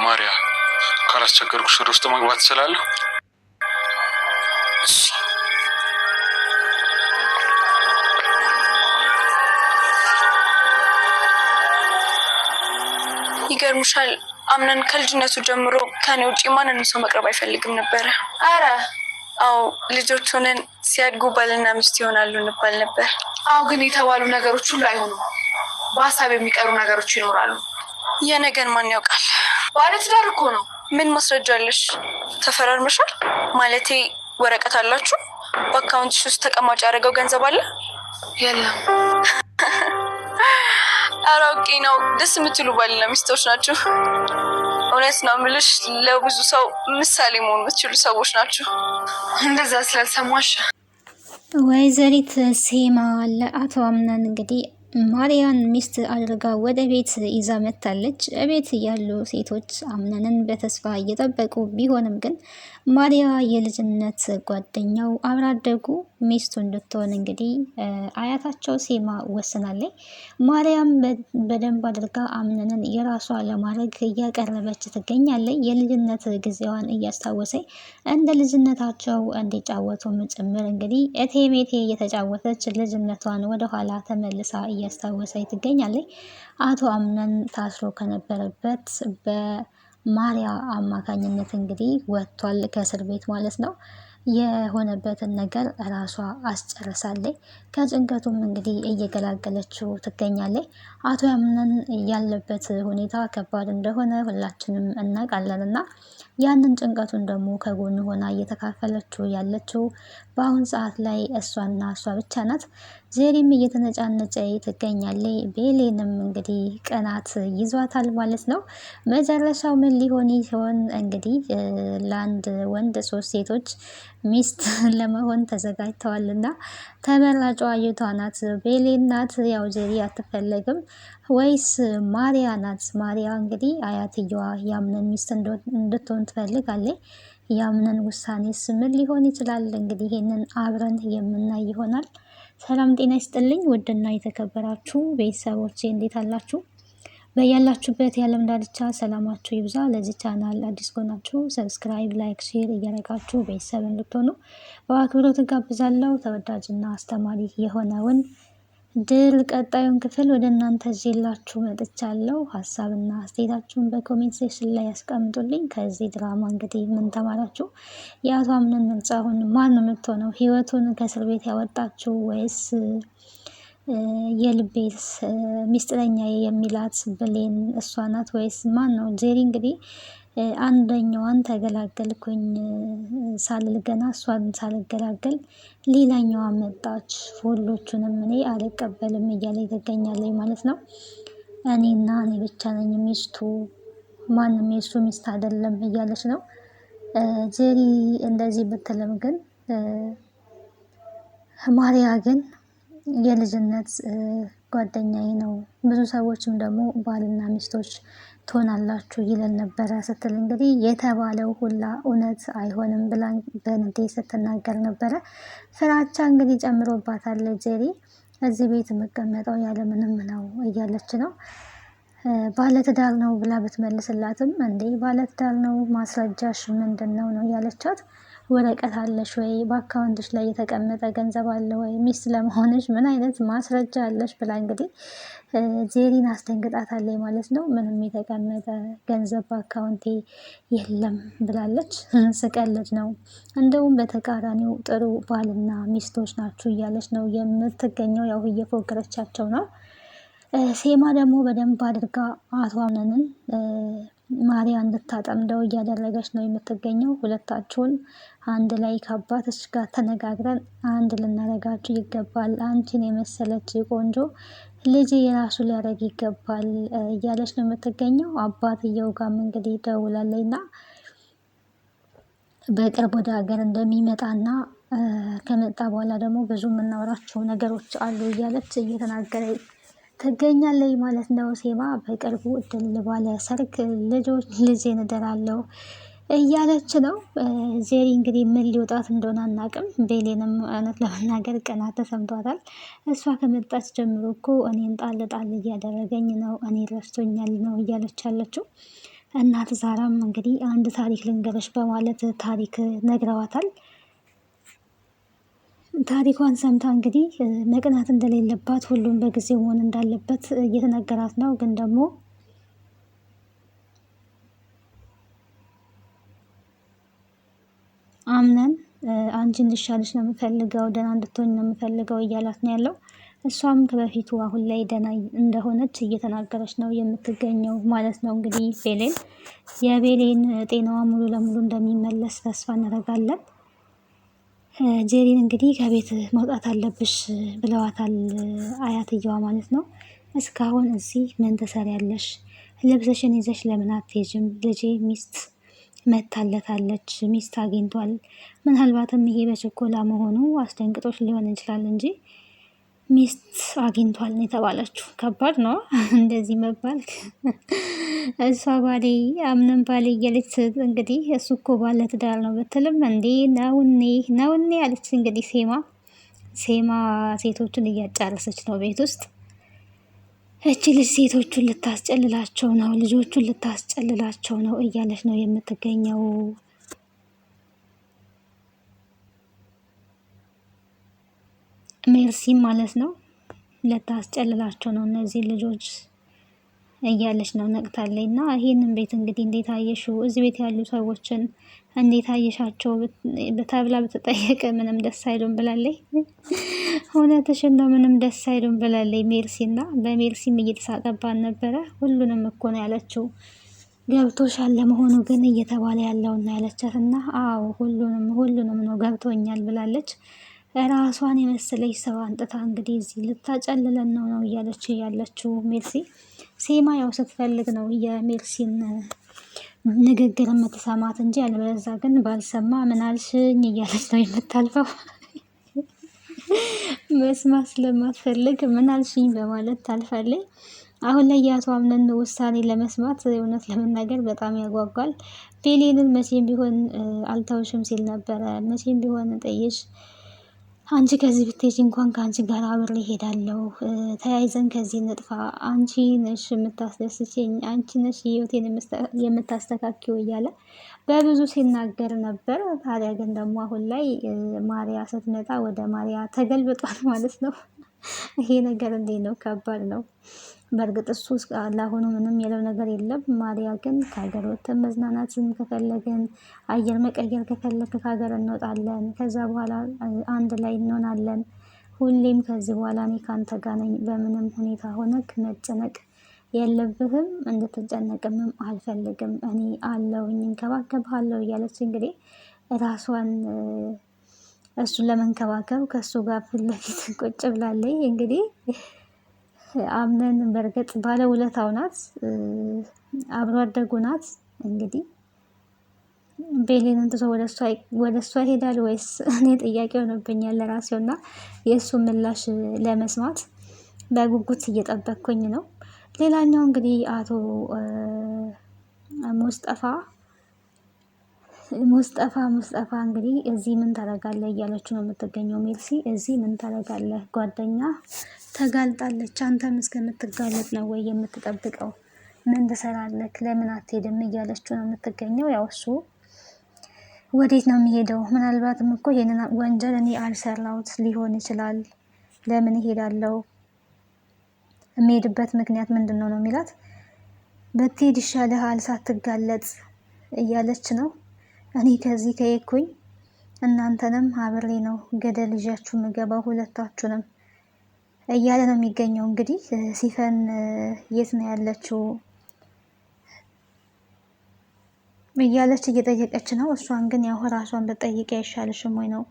ማሪያ ካላስቸገርኩሽ ወደ ውስጥ መግባት እችላለሁ? ይገርምሻል አምነን ከልጅነቱ ጀምሮ ከኔ ውጪ ማንንም ሰው መቅረብ አይፈልግም ነበር። አረ አዎ ልጆች ሆነን ሲያድጉ ባልና ሚስት ይሆናሉ እንባል ነበር። አዎ ግን የተባሉ ነገሮች ሁሉ አይሆኑም። በሀሳብ የሚቀሩ ነገሮች ይኖራሉ። የነገን ማን ያውቃል? ባለትዳር እኮ ነው። ምን ማስረጃ አለሽ? ተፈራርመሻል? ማለቴ ወረቀት አላችሁ? በአካውንትሽ ውስጥ ተቀማጭ ያደረገው ገንዘብ አለ? የለም። አራውቂ ነው። ደስ የምትሉ ባልና ሚስቶች ናችሁ። እውነት ነው የምልሽ፣ ለብዙ ሰው ምሳሌ መሆን የምትችሉ ሰዎች ናችሁ። እንደዛ ስላልሰማሽ ወይዘሪት ሴማ ለአቶ አምነን እንግዲህ ማሪያን ሚስት አድርጋ ወደ ቤት ይዛ መታለች። ቤት ያሉ ሴቶች አምነንን በተስፋ እየጠበቁ ቢሆንም ግን ማሪያ የልጅነት ጓደኛው አብራ አደጉ ሚስቱ እንድትሆን እንግዲህ አያታቸው ሴማ ወስናለች። ማሪያም በደንብ አድርጋ አምነንን የራሷ ለማድረግ እያቀረበች ትገኛለች። የልጅነት ጊዜዋን እያስታወሰች እንደ ልጅነታቸው እንዲጫወቱም ጭምር እንግዲህ እቴሜቴ እየተጫወተች ልጅነቷን ወደኋላ ተመልሳ እያስታወሰች ትገኛለች። አቶ አምነን ታስሮ ከነበረበት በማሪያ አማካኝነት እንግዲህ ወጥቷል ከእስር ቤት ማለት ነው። የሆነበትን ነገር ራሷ አስጨርሳለች። ከጭንቀቱም እንግዲህ እየገላገለችው ትገኛለች። አቶ አምነን ያለበት ሁኔታ ከባድ እንደሆነ ሁላችንም እናውቃለን እና ያንን ጭንቀቱን ደግሞ ከጎን ሆና እየተካፈለችው ያለችው በአሁን ሰዓት ላይ እሷና እሷ ብቻ ናት። ዜሪም እየተነጫነጨ ትገኛለች። ቤሌንም እንግዲህ ቅናት ይዟታል ማለት ነው። መጨረሻው ምን ሊሆን ሲሆን እንግዲህ ለአንድ ወንድ 3 ሴቶች ሚስት ለመሆን ተዘጋጅተዋል እና ተመራጯ አዩቷ ናት። ቤሌን ናት። ያው ዜሪ አትፈለግም ወይስ ማሪያ ናት? ማሪያ እንግዲህ አያትየዋ ያምነን ሚስት እንድትሆን ትፈልጋለች። ያምነን ውሳኔስ ምን ሊሆን ይችላል? እንግዲህ ይሄንን አብረን የምናይ ይሆናል። ሰላም ጤና ይስጥልኝ ውድና የተከበራችሁ ቤተሰቦቼ እንዴት አላችሁ? በያላችሁበት የዓለም ዳርቻ ሰላማችሁ ይብዛ። ለዚህ ቻናል አዲስ ከሆናችሁ ሰብስክራይብ፣ ላይክ፣ ሼር እያደረጋችሁ ቤተሰብ እንድትሆኑ በአክብሮት ጋብዛለሁ። ተወዳጅና አስተማሪ የሆነውን ድል ቀጣዩን ክፍል ወደ እናንተ ይዤላችሁ መጥቻለሁ። ሀሳብና አስተያየታችሁን በኮሜንት ሴክሽን ላይ ያስቀምጡልኝ። ከዚህ ድራማ እንግዲህ ምን ተማራችሁ? የአቶ አምነን ምርጫ አሁን ማን ነው የምትሆነው? ህይወቱን ከእስር ቤት ያወጣችው ወይስ የልቤት ሚስጥረኛ የሚላት ብሌን እሷ ናት ወይስ ማን ነው? ጄሪ እንግዲህ አንደኛዋን ተገላገልኩኝ ሳልል ገና እሷን ሳልገላገል ሌላኛዋ መጣች፣ ሁሎቹንም እኔ አልቀበልም እያለ ትገኛለች ማለት ነው። እኔና እኔ ብቻ ነኝ ሚስቱ፣ ማንም የሱ ሚስት አይደለም እያለች ነው ጄሪ። እንደዚህ ብትልም ግን ማሪያ ግን የልጅነት ጓደኛዬ ነው፣ ብዙ ሰዎችም ደግሞ ባልና ሚስቶች ትሆናላችሁ ይለን ነበረ ስትል እንግዲህ የተባለው ሁላ እውነት አይሆንም ብላ በንዴት ስትናገር ነበረ። ፍራቻ እንግዲህ ጨምሮባታል ጄሪ። እዚህ ቤት የምቀመጠው ያለምንም ነው እያለች ነው። ባለትዳር ነው ብላ ብትመልስላትም እንዴ ባለትዳር ነው ማስረጃሽ ምንድን ነው ነው እያለቻት። ወረቀት አለሽ ወይ? በአካውንትሽ ላይ የተቀመጠ ገንዘብ አለ ወይ? ሚስት ለመሆንሽ ምን አይነት ማስረጃ አለሽ? ብላ እንግዲህ ጄሪን አስደንግጣታለች ማለት ነው። ምንም የተቀመጠ ገንዘብ በአካውንቴ የለም ብላለች። ስቀልድ ነው፣ እንደውም በተቃራኒው ጥሩ ባልና ሚስቶች ናችሁ እያለች ነው የምትገኘው። ያው እየፎገረቻቸው ነው። ሴማ ደግሞ በደንብ አድርጋ አቶ አምነንን ማሪያ እንድታጠምደው እያደረገች ነው የምትገኘው። ሁለታችሁን አንድ ላይ ከአባትሽ ጋር ተነጋግረን አንድ ልናረጋችሁ ይገባል፣ አንቺን የመሰለች ቆንጆ ልጅ የራሱ ሊያደርግ ይገባል እያለች ነው የምትገኘው። አባትየው ጋርም እንግዲህ ደውላለች እና በቅርብ ወደ ሀገር እንደሚመጣና ከመጣ በኋላ ደግሞ ብዙ የምናወራቸው ነገሮች አሉ እያለች እየተናገረች ትገኛለች ማለት ነው። ሴማ በቅርቡ እድል ባለ ሰርግ ልጄን እድራለሁ እያለች ነው። ጄሪ እንግዲህ ምን ሊወጣት እንደሆነ አናውቅም። ቤሌንም እውነት ለመናገር ቅናት ተሰምቷታል። እሷ ከመጣች ጀምሮ እኮ እኔን ጣል ጣል እያደረገኝ ነው፣ እኔ ረስቶኛል ነው እያለች ያለችው። እናት ዛራም እንግዲህ አንድ ታሪክ ልንገረሽ በማለት ታሪክ ነግረዋታል። ታሪኳን ሰምታ እንግዲህ መቅናት እንደሌለባት ሁሉም በጊዜ መሆን እንዳለበት እየተነገራት ነው። ግን ደግሞ አምነን አንቺ እንድሻለሽ ነው የምፈልገው፣ ደህና እንድትሆኝ ነው የምፈልገው እያላት ነው ያለው። እሷም ከበፊቱ አሁን ላይ ደህና እንደሆነች እየተናገረች ነው የምትገኘው ማለት ነው። እንግዲህ ቤሌን የቤሌን ጤናዋ ሙሉ ለሙሉ እንደሚመለስ ተስፋ እናደርጋለን። ጄሪን እንግዲህ ከቤት መውጣት አለብሽ ብለዋታል አያትየዋ ማለት ነው። እስካሁን እዚህ ምን ትሰሪያለሽ? ልብስሽን ይዘሽ ለምን አትሄጂም? ልጄ ሚስት መታለታለች፣ ሚስት አግኝቷል። ምናልባትም ይሄ በችኮላ መሆኑ አስደንግጦች ሊሆን ይችላል እንጂ ሚስት አግኝቷል ነው የተባለችው። ከባድ ነው እንደዚህ መባል። እሷ ባሌ አምነን ባሌ እያለች እንግዲህ እሱ እኮ ባለ ትዳር ነው ብትልም እንዴ ነውኔ አለች። እንግዲህ ሴማ ሴቶቹን እያጫረሰች ነው ቤት ውስጥ። እቺ ልጅ ሴቶቹን ልታስጨልላቸው ነው፣ ልጆቹን ልታስጨልላቸው ነው እያለች ነው የምትገኘው። ሜርሲም ማለት ነው ልታስጨልላቸው ነው እነዚህ ልጆች እያለች ነው ነቅታለች። እና ይህንን ቤት እንግዲህ እንዴት አየሽው? እዚህ ቤት ያሉ ሰዎችን እንዴት አየሻቸው ተብላ ብትጠየቅ ምንም ደስ አይሉም ብላለች። እውነትሽን ነው፣ ምንም ደስ አይሉም ብላለች ሜርሲ። እና በሜርሲም እየተሳቀባን ነበረ። ሁሉንም እኮ ነው ያለችው። ገብቶሻል ለመሆኑ ግን እየተባለ ያለውና ያለቻት እና አዎ ሁሉንም ነው ገብቶኛል ብላለች። ራሷን የመሰለች ሰው አንጥታ እንግዲህ እዚህ ልታጨልለን ነው እያለች ያለችው ሜርሲ። ሴማ ያው ስትፈልግ ነው የሜርሲን ንግግር የምትሰማት እንጂ ያለበለዛ ግን ባልሰማ ምናልሽኝ እያለች ነው የምታልፈው። መስማት ስለማትፈልግ ምናልሽኝ በማለት ታልፋለች። አሁን ላይ የአቶ አምነን ውሳኔ ለመስማት እውነት ለመናገር በጣም ያጓጓል። ቤሌንን መቼም ቢሆን አልተውሽም ሲል ነበረ። መቼም ቢሆን ጠይሽ አንቺ ከዚህ ብትሄጂ እንኳን ከአንቺ ጋር አብሬ እሄዳለሁ፣ ተያይዘን ከዚህ ንጥፋ፣ አንቺ ነሽ የምታስደስችኝ፣ አንቺ ነሽ ህይወቴን የምታስተካክው እያለ በብዙ ሲናገር ነበር። ታዲያ ግን ደግሞ አሁን ላይ ማሪያ ስትመጣ ወደ ማሪያ ተገልብጧል ማለት ነው። ይሄ ነገር እንዴት ነው? ከባድ ነው። በእርግጥ እሱ ለአሁኑ ምንም የለው ነገር የለም። ማሪያ ግን ከሀገር ወጥተን መዝናናትን ከፈለግን አየር መቀየር ከፈለግ ከሀገር እንወጣለን፣ ከዛ በኋላ አንድ ላይ እንሆናለን። ሁሌም ከዚህ በኋላ እኔ ከአንተ ጋር ነኝ፣ በምንም ሁኔታ ሆነክ መጨነቅ የለብህም፣ እንድትጨነቅምም አልፈልግም፣ እኔ አለውኝ እንከባከብሃለሁ እያለች እንግዲህ ራሷን እሱን ለመንከባከብ ከእሱ ጋር ፊት ለፊት ቁጭ ብላለች እንግዲህ አምነን በእርግጥ ባለውለታው ናት፣ አብሮ አደጉ ናት። እንግዲህ ቤሌንን ትቶ ወደ እሷ ይሄዳል ወይስ? እኔ ጥያቄ ሆኖብኛል ለራሴው እና የእሱ ምላሽ ለመስማት በጉጉት እየጠበቅኩኝ ነው። ሌላኛው እንግዲህ አቶ ሙስጠፋ እንግዲህ እዚህ ምን ታደርጋለህ እያለችው ነው የምትገኘው ሜርሲ። እዚህ ምን ታደርጋለህ? ጓደኛ ተጋልጣለች፣ አንተም እስከምትጋለጥ ነው ወይ የምትጠብቀው? ምን ትሰራለህ? ለምን አትሄድም እያለችው ነው የምትገኘው። ያው እሱ ወዴት ነው የሚሄደው? ምናልባትም እኮ ይሄንን ወንጀል እኔ አልሰራሁት ሊሆን ይችላል፣ ለምን እሄዳለሁ? የሚሄድበት ምክንያት ምንድን ነው የሚላት። ብትሄድ ይሻልሃል ሳትጋለጥ እያለች ነው። እኔ ከዚህ ከሄድኩኝ እናንተንም አብሬ ነው ገደል ይዣችሁ የምገባው ሁለታችሁንም እያለ ነው የሚገኘው። እንግዲህ ሲፈን የት ነው ያለችው እያለች እየጠየቀች ነው። እሷን ግን ያው ራሷን ብትጠይቅ አይሻልሽም ወይ ነው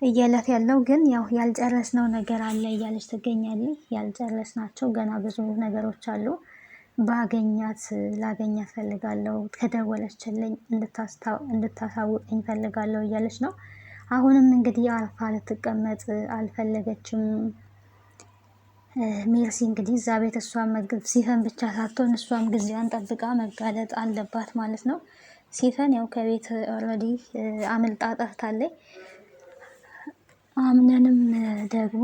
እያላት ያለው። ግን ያው ያልጨረስነው ነገር አለ እያለች ትገኛለች። ያልጨረስናቸው ገና ብዙ ነገሮች አሉ። ላገኛት ፈልጋለሁ፣ ከደወለችልኝ እንድታሳውቀኝ ፈልጋለሁ እያለች ነው። አሁንም እንግዲህ አርፋ ልትቀመጥ አልፈለገችም ሜርሲ። እንግዲህ እዛ ቤት እሷን ሲፈን ብቻ ሳትሆን እሷም ጊዜዋን ጠብቃ መጋለጥ አለባት ማለት ነው። ሲፈን ያው ከቤት ኦልሬዲ አምልጣ ጠፍታለች። አምነንም ደግሞ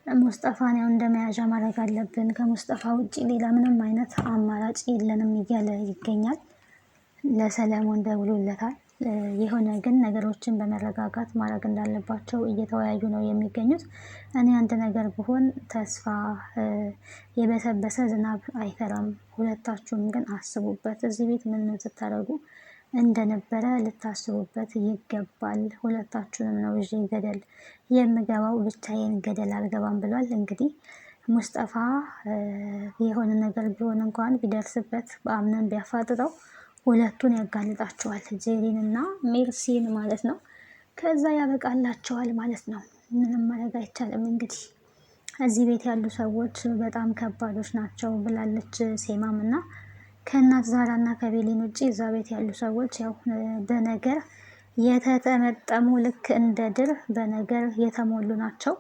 ሙስጠፋን ያው እንደመያዣ ማድረግ አለብን፣ ከሙስጠፋ ውጭ ሌላ ምንም አይነት አማራጭ የለንም እያለ ይገኛል። ለሰለሞን ደውሎለታል። የሆነ ግን ነገሮችን በመረጋጋት ማድረግ እንዳለባቸው እየተወያዩ ነው የሚገኙት። እኔ አንድ ነገር ብሆን ተስፋ የበሰበሰ ዝናብ አይፈራም፣ ሁለታችሁም ግን አስቡበት። እዚህ ቤት ምን ስታደርጉ እንደነበረ ልታስቡበት ይገባል። ሁለታችሁንም ነው ይዤ ገደል የምገባው፣ ብቻዬን ገደል አልገባም ብሏል። እንግዲህ ሙስጠፋ የሆነ ነገር ቢሆን እንኳን ቢደርስበት በአምነን ቢያፋጥጠው ሁለቱን ያጋልጣቸዋል፣ ጄሪን እና ሜርሲን ማለት ነው። ከዛ ያበቃላቸዋል ማለት ነው። ምንም ማድረግ አይቻልም። እንግዲህ እዚህ ቤት ያሉ ሰዎች በጣም ከባዶች ናቸው ብላለች ሴማም። እና ከእናት ዛራ እና ከቤሊን ውጭ እዛ ቤት ያሉ ሰዎች ያው በነገር የተጠመጠሙ ልክ እንደ ድር በነገር የተሞሉ ናቸው።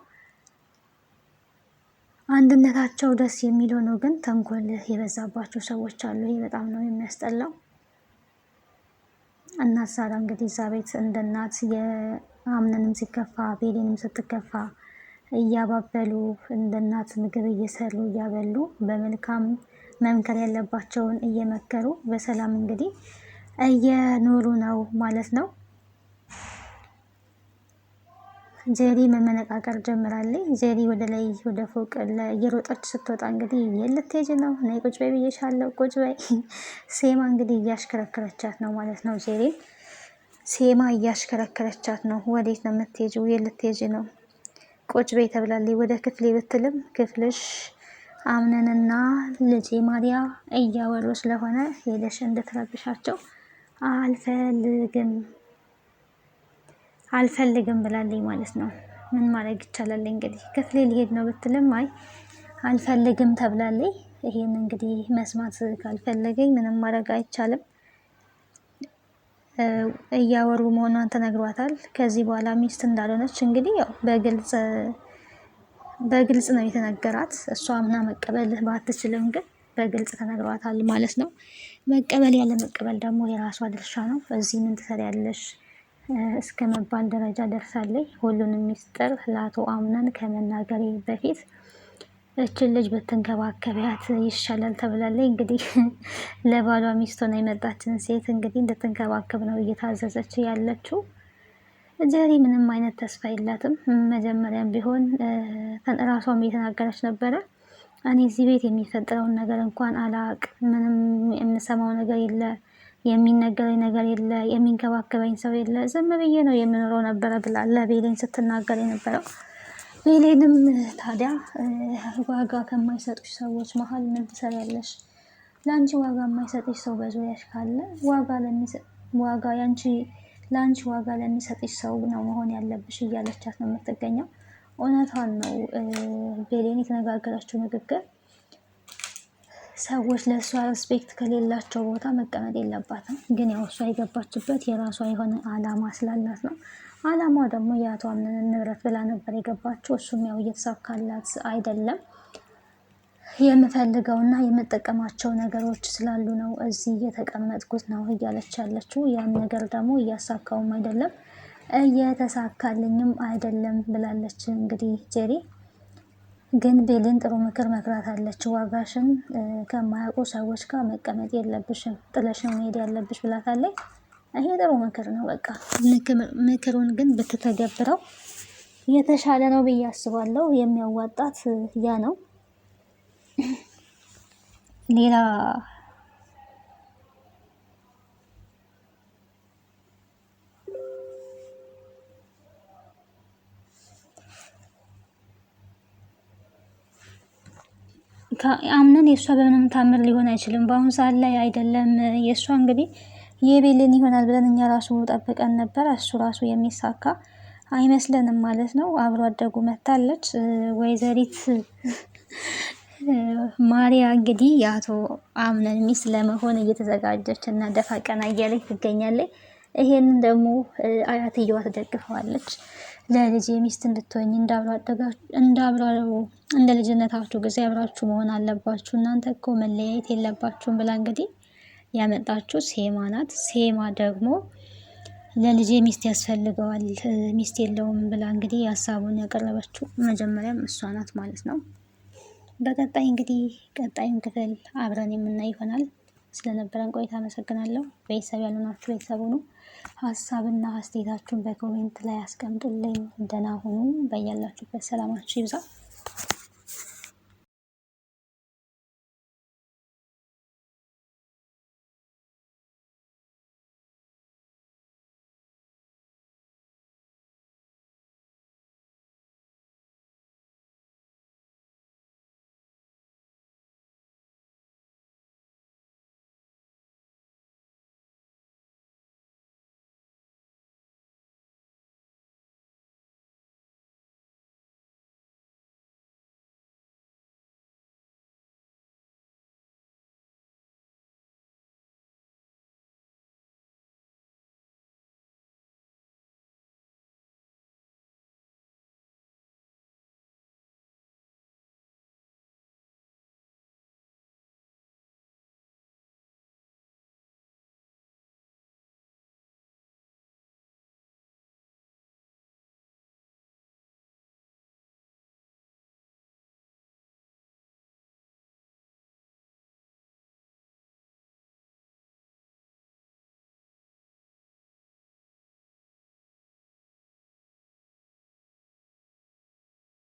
አንድነታቸው ደስ የሚለው ነው፣ ግን ተንኮል የበዛባቸው ሰዎች አሉ። ይህ በጣም ነው የሚያስጠላው። እናት ዛራ እንግዲህ እዛ ቤት እንደ እናት የአምነንም ሲከፋ ቤሊንም ስትከፋ እያባበሉ እንደ እናት ምግብ እየሰሩ እያበሉ በመልካም መምከር ያለባቸውን እየመከሩ በሰላም እንግዲህ እየኖሩ ነው ማለት ነው። ጄሪ መመነቃቀር ጀምራለች። ጄሪ ወደ ላይ ወደ ፎቅ እየሮጠች ስትወጣ እንግዲህ የልትሄጂ ነው? ነይ ቁጭ በይ ብዬሻለሁ፣ ቁጭ በይ። ሴማ እንግዲህ እያሽከረከረቻት ነው ማለት ነው። ጄሪን ሴማ እያሽከረከረቻት ነው። ወዴት ነው የምትሄጂው? የልትሄጂ ነው? ቁጭ በይ ተብላለች። ወደ ክፍሌ ብትልም ክፍልሽ አምነንና ልጄ ማሪያ እያወሩ ስለሆነ ሄደሽ እንድትረብሻቸው አልፈልግም ብላለኝ ማለት ነው። ምን ማድረግ ይቻላል እንግዲህ። ክፍሌ ሊሄድ ነው ብትልም አይ አልፈልግም ተብላለኝ። ይሄን እንግዲህ መስማት ካልፈለገኝ ምንም ማድረግ አይቻልም። እያወሩ መሆኗን ተነግሯታል። ከዚህ በኋላ ሚስት እንዳልሆነች እንግዲህ ያው በግልጽ ነው የተነገራት። እሷ አምና መቀበል ባትችልም ግን በግልጽ ተነግሯታል ማለት ነው። መቀበል ያለ መቀበል ደግሞ የራሷ ድርሻ ነው። እዚህ ምን ትሰሪያለሽ እስከ መባል ደረጃ ደርሳለች። ሁሉንም ሚስጥር ለአቶ አምነን ከመናገሬ በፊት እችን ልጅ ብትንከባከቢያት ይሻላል ተብላለች። እንግዲህ ለባሏ ሚስት ሆና የመጣችን ሴት እንግዲህ እንድትንከባከብ ነው እየታዘዘች ያለችው። ጄሪ ምንም አይነት ተስፋ የላትም። መጀመሪያም ቢሆን ራሷም እየተናገረች ነበረ። እኔ እዚህ ቤት የሚፈጠረውን ነገር እንኳን አላቅ፣ ምንም የምሰማው ነገር የለ፣ የሚነገረኝ ነገር የለ፣ የሚንከባከበኝ ሰው የለ፣ ዝም ብዬ ነው የምኖረው ነበረ ብላ ለቤሌን ስትናገር የነበረው። ቤሌንም ታዲያ ዋጋ ከማይሰጡሽ ሰዎች መሀል ምን ትሰሪያለሽ? ለአንቺ ዋጋ የማይሰጥሽ ሰው በዙሪያሽ ካለ ለአንቺ ዋጋ ለሚሰጥሽ ሰው ነው መሆን ያለብሽ እያለቻት ነው የምትገኘው። እውነቷን ነው። ቤሌን የተነጋገረችው ንግግር ሰዎች ለእሷ ሬስፔክት ከሌላቸው ቦታ መቀመጥ የለባትም። ግን ያው እሷ የገባችበት የራሷ የሆነ አላማ ስላላት ነው። አላማዋ ደግሞ የአቶ አምነንን ንብረት ብላ ነበር የገባችው። እሱም ያው እየተሳካላት አይደለም። የምፈልገውና የምጠቀማቸው ነገሮች ስላሉ ነው እዚህ እየተቀመጥኩት ነው እያለች ያለችው። ያን ነገር ደግሞ እያሳካውም አይደለም እየተሳካልኝም አይደለም ብላለች። እንግዲህ ጄሪ ግን ቤሊን ጥሩ ምክር መክራታለች። ዋጋሽን ከማያውቁ ሰዎች ጋር መቀመጥ የለብሽም፣ ጥለሽን መሄድ ያለብሽ ብላታለች። ይሄ ጥሩ ምክር ነው። በቃ ምክሩን ግን ብትተገብረው የተሻለ ነው ብዬ አስባለሁ። የሚያዋጣት ያ ነው። ሌላ አምነን የእሷ በምንም ታምር ሊሆን አይችልም። በአሁኑ ሰዓት ላይ አይደለም የእሷ እንግዲህ የቤልን ይሆናል ብለን እኛ ራሱ ጠብቀን ነበር። እሱ ራሱ የሚሳካ አይመስለንም ማለት ነው። አብሮ አደጉ መታለች ወይዘሪት ማሪያ እንግዲህ የአቶ አምነን ሚስት ለመሆን እየተዘጋጀች እና ደፋ ቀና እያለች ትገኛለች። ይሄንን ደግሞ አያትየዋ ትደግፈዋለች። ለልጅ ሚስት እንድትሆኝ እንደ ልጅነታችሁ ጊዜ አብራችሁ መሆን አለባችሁ፣ እናንተ እኮ መለያየት የለባችሁም ብላ እንግዲህ ያመጣችሁ ሴማ ናት። ሴማ ደግሞ ለልጄ ሚስት ያስፈልገዋል ሚስት የለውም ብላ እንግዲህ ሀሳቡን ያቀረበችው መጀመሪያም እሷ ናት ማለት ነው። በቀጣይ እንግዲህ ቀጣዩን ክፍል አብረን የምናይ ይሆናል። ስለነበረን ቆይታ አመሰግናለሁ። ቤተሰብ ያልሆናችሁ ቤተሰብ ሁኑ። ሀሳብና አስተያየታችሁን በኮሜንት ላይ አስቀምጡልኝ። ደህና ሁኑ። በያላችሁበት ሰላማችሁ ይብዛ።